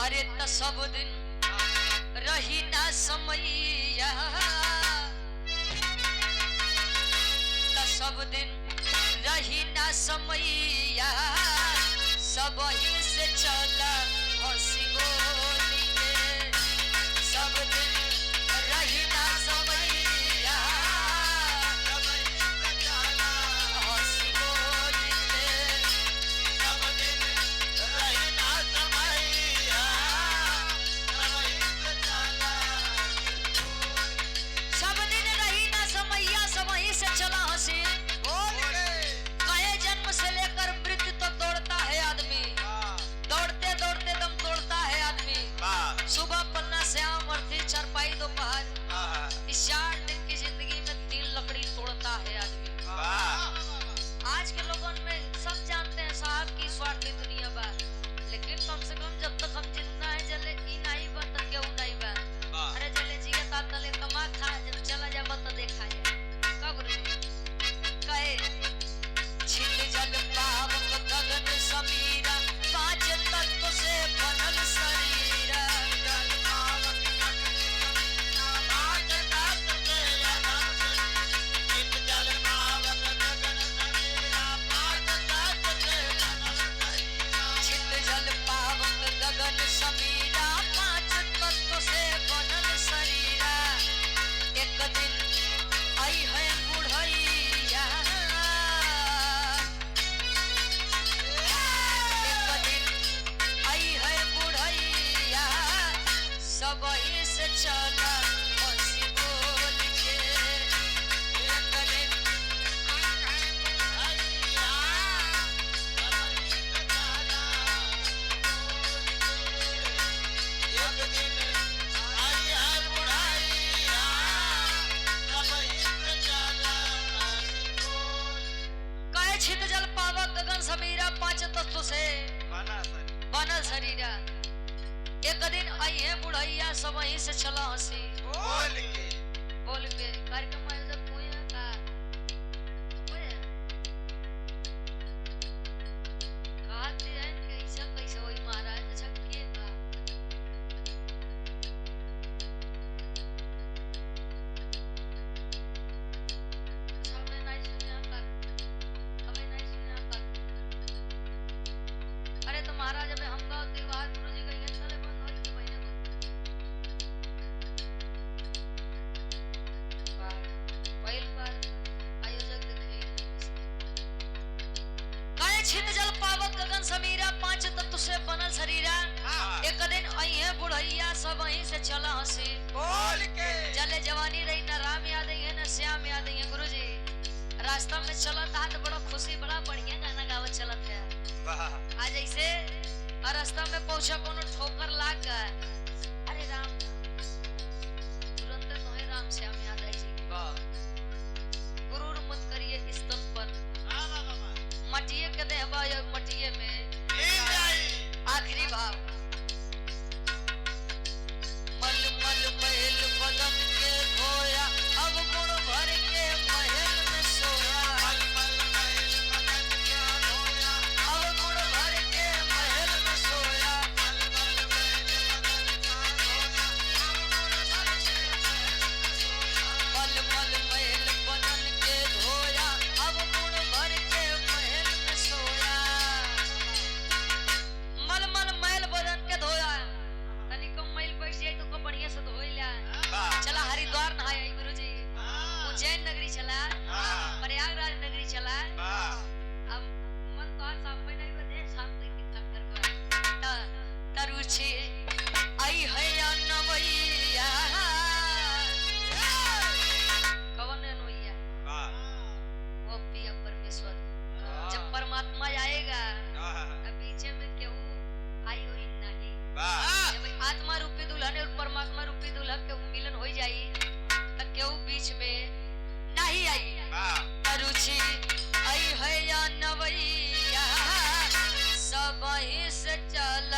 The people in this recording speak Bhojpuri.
अरे त सब दिन रही ना समैया त सब दिन रही ना समैया सब ही से चला हंसी बोली के सब दिन रही ना समैया हंसी बोली के सब दिन रही ना समैया सब दिन रही ना समैया सब ही से चला हंसी कहे जन्म से लेकर मृत्यु तक दौड़ता है आदमी दौड़ते दौड़ते दम तोड़ता है आदमी सुबह पन्ना श्याम अर्थी चरपाई दोपहर इस 4 दिन की जिंदगी में 3 लकड़ी तोड़ता है आदमी। आज के लोगों में सब जानते हैं साहब की स्वार्थी दुनिया बा लेकिन कम से कम जब तक हम जिंदा है जले ई नहीं बा तक क्यों नहीं बा अरे जले जिया ता तले कमा खा जब चला जा मत देखा जाए कब रे कहे छिल जल पावक गगन समीरा 5 तत्व से बनल शरीर जल पावक गगन समीरा 5 तत्व से छिल जल पावक गगन समीरा 5 तत्व से बनल शरीर छिल जल पावक गगन समीरा 5 तत्व से बनल शरीर एक दिन आई है बुढ़ैया सब ही से चला हंसी बोल के एक दिन आई है बुढ़ैया सब ही से चला कहे छित जल पावक गगन समीरा 5 तत्व से बनल शरीर एक दिन आई है बुढ़ैया सब वहीं से चला हंसी बोल के कार्यक्रम आयोजक हुए हैं का कहते हैं कैसा कैसे वही महाराज अच्छा किए का हमें नहीं सुना कर हमें नहीं सुना कर अरे तो महाराज अबे हम गाँव त्योहार गुरु जी गई चले बंद हो के महीने पहल बार आयोजक देखे कहे छित जल पावक गगन समीरा 5 तत्व से बनल शरीरा एक दिन आई है बुढ़ैया सब वहीं से चला हंसी बोल के जले जवानी रही न राम याद है न श्याम याद है गुरु जी रास्ता में चलत हाथ बड़ा खुशी बड़ा बढ़िया गाना गावत चलत है आज ऐसे रास्ता में पहुंचा कोनो ठोकर लाग गया अरे राम तुरंत तो है राम श्याम याद आई जी गुरूर मत करिए इस तन पर मटिए के देहबा या मटिए में आखिरी भाव मल मल महल बदन के धोया अब गुण भर के महल में सोया मल मल महल बदन के धोया अब गुण भर के महल में सोया मल मल महल बदन के धोया अब गुण भर के महल में सोया मल मल महल बदन के धोया अब गुण भर के महल में सोया मल मल महल बदन के धोया तनिको मैल बैठ जाए तो को बढ़िया से धोई ला चला हरिद्वार नहाए गुरुजी उज्जैन नगरी चला प्रयागराज नगरी चला अब मन तो साफ में नहीं बदे साफ नहीं कर कर तरुछे आई है अनवैया कौन अनवैया वो पिया परमेश्वर जब परमात्मा आएगा तब पीछे में क्यों आई हुई नहीं जब आत्मा रूपी दुल्हन और परमात्मा रूपी दुल्हन के मिलन हो जाई तब क्यों बीच में नहीं आई तरुचि आई है या नवैया सब ही से चल